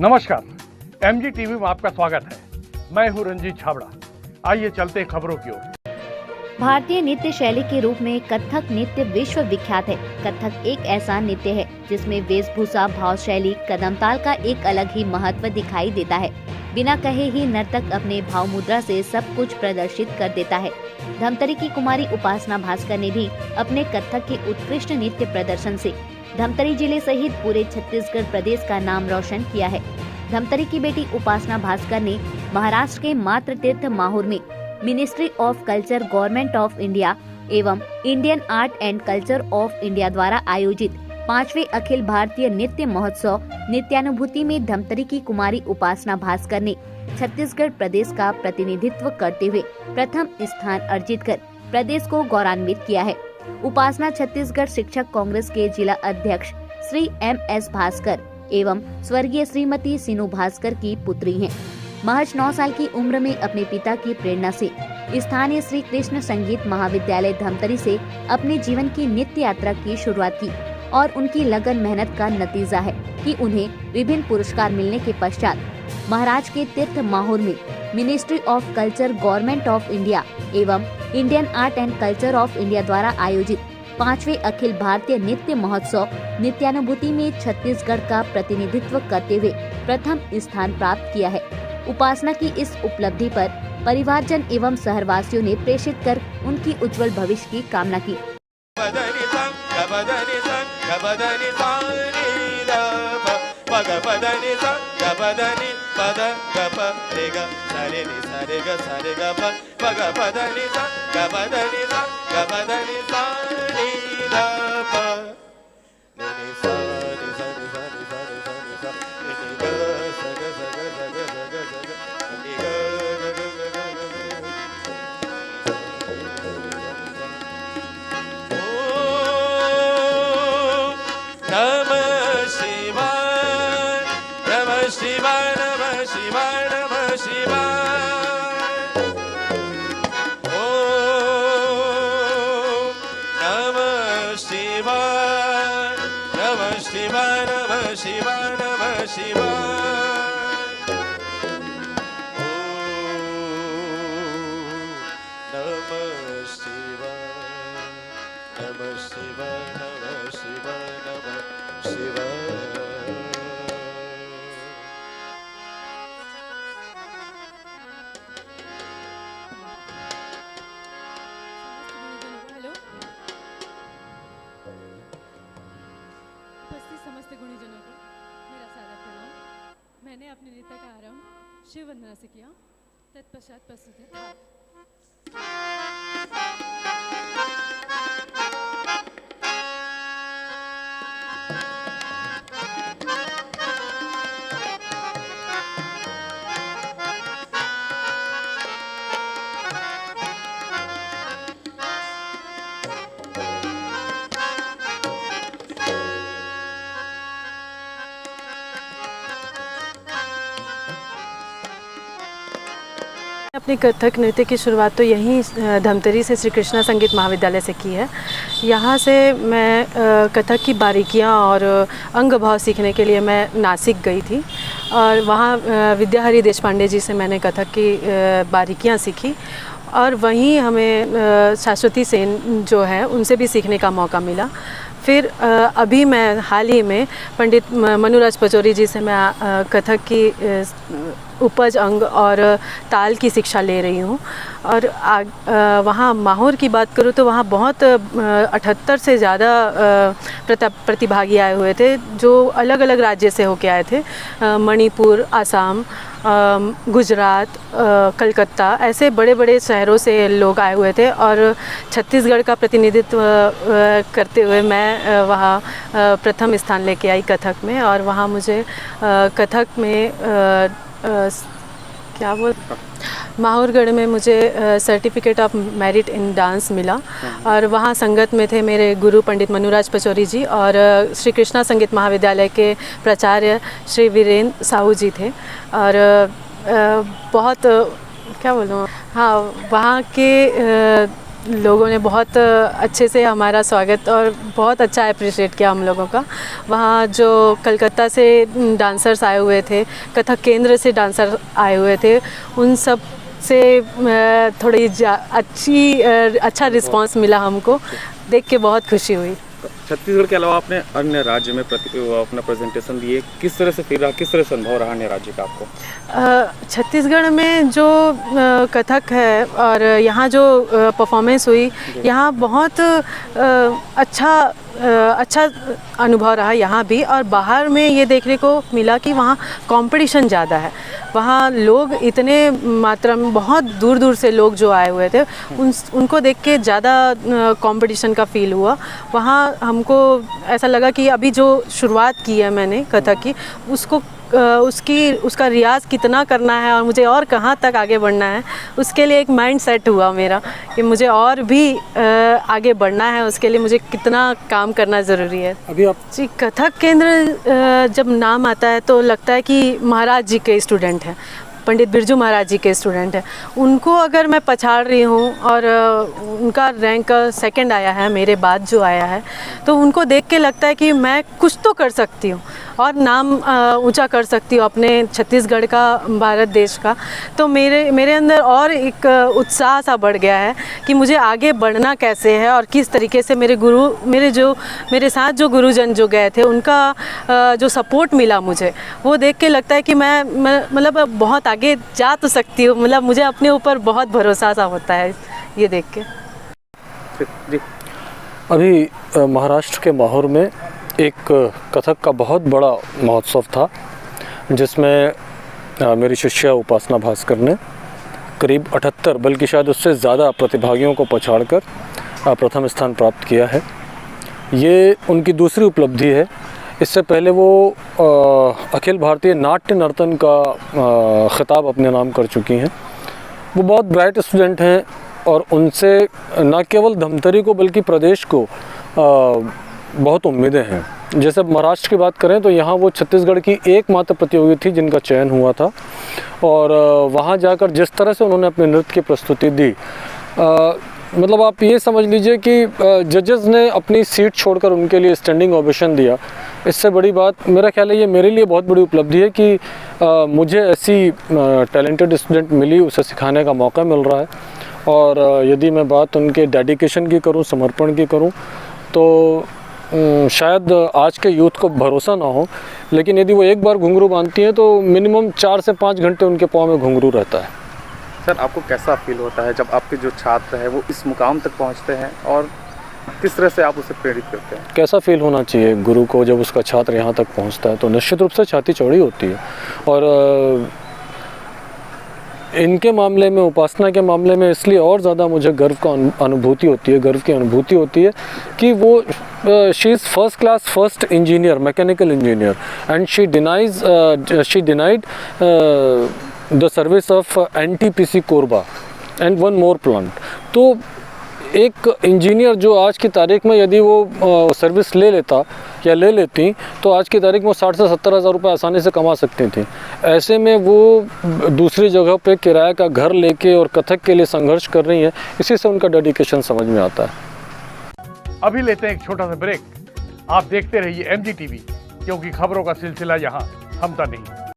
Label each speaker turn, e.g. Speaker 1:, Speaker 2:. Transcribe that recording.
Speaker 1: नमस्कार, MG TV में आपका स्वागत है। मैं हूं रंजीत छाबड़ा। आइए चलते हैं खबरों की ओर।
Speaker 2: भारतीय नृत्य शैली के रूप में कथक नृत्य विश्व विख्यात है। कथक एक ऐसा नृत्य है जिसमें वेशभूषा, भाव शैली, कदम ताल का एक अलग ही महत्व दिखाई देता है। बिना कहे ही नर्तक अपने भाव मुद्रा से सब कुछ प्रदर्शित कर देता है। धमतरी की कुमारी उपासना भास्कर ने भी अपने कथक के उत्कृष्ट नृत्य प्रदर्शन से धमतरी जिले सहित पूरे छत्तीसगढ़ प्रदेश का नाम रोशन किया है। धमतरी की बेटी उपासना भास्कर ने महाराष्ट्र के मातृ तीर्थ माहौर में ministry of culture, government of India एवं Indian art and culture of India द्वारा आयोजित 5वें अखिल भारतीय नृत्य महोत्सव नृत्यानुभूति में धमतरी की कुमारी उपासना भास्कर ने छत्तीसगढ़ प्रदेश का प्रतिनिधित्व करते हुए प्रथम स्थान अर्जित कर प्रदेश को गौरवान्वित किया है। उपासना छत्तीसगढ़ शिक्षक कांग्रेस के जिला अध्यक्ष श्री MS भास्कर एवं स्वर्गीय श्रीमती सीनू भास्कर की पुत्री हैं। महज 9 साल की उम्र में अपने पिता की प्रेरणा से स्थानीय श्री कृष्ण संगीत महाविद्यालय धमतरी से अपने जीवन की नृत्य यात्रा की शुरुआत की और उनकी लगन मेहनत का नतीजा है कि उन्हें विभिन्न पुरस्कार मिलने के पश्चात महाराष्ट्र के तीर्थ माहौर में ministry of culture, government of India एवं Indian art and culture of India द्वारा आयोजित 5वें अखिल भारतीय नृत्य महोत्सव नृत्यानुभूति में छत्तीसगढ़ का प्रतिनिधित्व करते हुए प्रथम स्थान प्राप्त किया है। उपासना की इस उपलब्धि पर परिवारजन एवं शहरवासियों ने प्रेषित कर उनकी उज्जवल भविष्य की कामना की।
Speaker 3: समस्त गुणीजनों को मेरा सादर प्रणाम। मैंने अपने नृत्य का आरंभ शिव वंदना से किया। तत्पश्चात प्रस्तुत है थाल।
Speaker 4: अपनी कथक नृत्य की शुरुआत तो यहीं धमतरी से श्री कृष्णा संगीत महाविद्यालय से की है। यहाँ से मैं कथक की बारीकियाँ और अंग भाव सीखने के लिए मैं नासिक गई थी और वहाँ विद्याहरी देशपांडे जी से मैंने कथक की बारीकियाँ सीखी और वहीं हमें शाश्वती सेन जो है उनसे भी सीखने का मौका मिला। फिर अभी मैं हाल ही में पंडित मनुराज पचौरी जी से मैं कथक की उपज, अंग और ताल की शिक्षा ले रही हूँ। और वहाँ माहौर की बात करूँ तो वहाँ बहुत 78 से ज़्यादा प्रतिभागी आए हुए थे जो अलग अलग राज्य से होके आए थे। मणिपुर, आसाम, गुजरात, कलकत्ता, ऐसे बड़े बड़े शहरों से लोग आए हुए थे और छत्तीसगढ़ का प्रतिनिधित्व करते हुए मैं वहाँ प्रथम स्थान लेके आई कथक में। और वहाँ मुझे कथक में माहौरगढ़ में मुझे certificate of merit in dance मिला और वहाँ संगत में थे मेरे गुरु पंडित मनुराज पचौरी जी और श्री कृष्णा संगीत महाविद्यालय के प्राचार्य श्री वीरेंद्र साहू जी थे। और बहुत क्या बोलूँ, हाँ, वहाँ के लोगों ने बहुत अच्छे से हमारा स्वागत और बहुत अच्छा अप्रिशिएट किया हम लोगों का। वहाँ जो कलकत्ता से डांसर्स आए हुए थे, कथक केंद्र से डांसर आए हुए थे, उन सब से थोड़ी अच्छा रिस्पांस मिला हमको, देख के बहुत खुशी हुई।
Speaker 5: छत्तीसगढ़ के अलावा आपने अन्य राज्य में अपना प्रेजेंटेशन दिए, किस तरह से फील रहा, किस तरह से अनुभव रहा अन्य राज्य का आपको?
Speaker 4: छत्तीसगढ़ में जो कथक है और यहाँ जो परफॉर्मेंस हुई, यहाँ बहुत अच्छा अनुभव रहा यहाँ भी। और बाहर में ये देखने को मिला कि वहाँ कंपटीशन ज़्यादा है। वहाँ लोग इतने मात्रा में, बहुत दूर दूर से लोग जो आए हुए थे, उनको देख के ज़्यादा कंपटीशन का फील हुआ। वहाँ हमको ऐसा लगा कि अभी जो शुरुआत की है मैंने कथक की, उसका रियाज़ कितना करना है और मुझे और कहाँ तक आगे बढ़ना है, उसके लिए एक माइंड सेट हुआ मेरा कि मुझे और भी आगे बढ़ना है। उसके लिए मुझे कितना काम करना ज़रूरी है।
Speaker 5: अभी आप
Speaker 4: जी, कथक केंद्र जब नाम आता है तो लगता है कि महाराज जी के स्टूडेंट हैं, पंडित बिरजू महाराज जी के स्टूडेंट हैं। उनको अगर मैं पछाड़ रही हूँ और उनका रैंक सेकंड आया है मेरे बाद जो आया है, तो उनको देख के लगता है कि मैं कुछ तो कर सकती हूँ और नाम ऊंचा कर सकती हूँ अपने छत्तीसगढ़ का, भारत देश का। तो मेरे अंदर और एक उत्साह सा बढ़ गया है कि मुझे आगे बढ़ना कैसे है और किस तरीके से मेरे साथ जो गुरुजन जो गए थे, उनका जो सपोर्ट मिला मुझे, वो देख के लगता है कि मैं मतलब बहुत आगे जा तो सकती हूँ। मतलब मुझे अपने ऊपर बहुत भरोसा सा होता है ये देख के।
Speaker 5: जी,
Speaker 6: अभी महाराष्ट्र के माहौर में एक कथक का बहुत बड़ा महोत्सव था, जिसमें मेरी शिष्या उपासना भास्कर ने करीब 78 बल्कि शायद उससे ज़्यादा प्रतिभागियों को पछाड़कर प्रथम स्थान प्राप्त किया है। ये उनकी दूसरी उपलब्धि है। इससे पहले वो अखिल भारतीय नाट्य नर्तन का खिताब अपने नाम कर चुकी हैं। वो बहुत ब्राइट स्टूडेंट हैं और उनसे न केवल धमतरी को बल्कि प्रदेश को बहुत उम्मीदें हैं। जैसे महाराष्ट्र की बात करें तो यहाँ वो छत्तीसगढ़ की एकमात्र प्रतियोगी थी जिनका चयन हुआ था, और वहाँ जाकर जिस तरह से उन्होंने अपने नृत्य की प्रस्तुति दी, मतलब आप ये समझ लीजिए कि जजेस ने अपनी सीट छोड़कर उनके लिए स्टैंडिंग ओवेशन दिया। इससे बड़ी बात मेरा ख्याल है, ये मेरे लिए बहुत बड़ी उपलब्धि है कि मुझे ऐसी टैलेंटेड स्टूडेंट मिली, उसे सिखाने का मौका मिल रहा है। और यदि मैं बात उनके डेडिकेशन की करूं, समर्पण की करूं, तो शायद आज के यूथ को भरोसा ना हो, लेकिन यदि वो एक बार घुंघरू बांधती हैं तो मिनिमम 4 से 5 घंटे उनके पाँव में घुंघरू रहता है।
Speaker 5: सर, आपको कैसा फील होता है जब आपके जो छात्र हैं वो इस मुकाम तक पहुंचते हैं, और किस तरह से आप उसे प्रेरित करते हैं?
Speaker 6: कैसा फील होना चाहिए गुरु को जब उसका छात्र यहाँ तक पहुँचता है? तो निश्चित रूप से छाती चौड़ी होती है। और इनके मामले में, उपासना के मामले में, इसलिए और ज़्यादा मुझे गर्व का अनुभूति होती है, गर्व की अनुभूति होती है कि वो she is first class first engineer, mechanical engineer, and she denied the service of NTPC Korba and one more plant. तो एक इंजीनियर जो आज की तारीख में यदि वो सर्विस ले लेती तो आज की तारीख में 60 से 70 हज़ार रुपये आसानी से कमा सकती थी। ऐसे में वो दूसरी जगह पे किराए का घर लेके और कथक के लिए संघर्ष कर रही हैं। इसी से उनका डेडिकेशन समझ में आता है।
Speaker 1: अभी लेते हैं एक छोटा सा ब्रेक। आप देखते रहिए MG TV, क्योंकि खबरों का सिलसिला यहाँ थमता नहीं।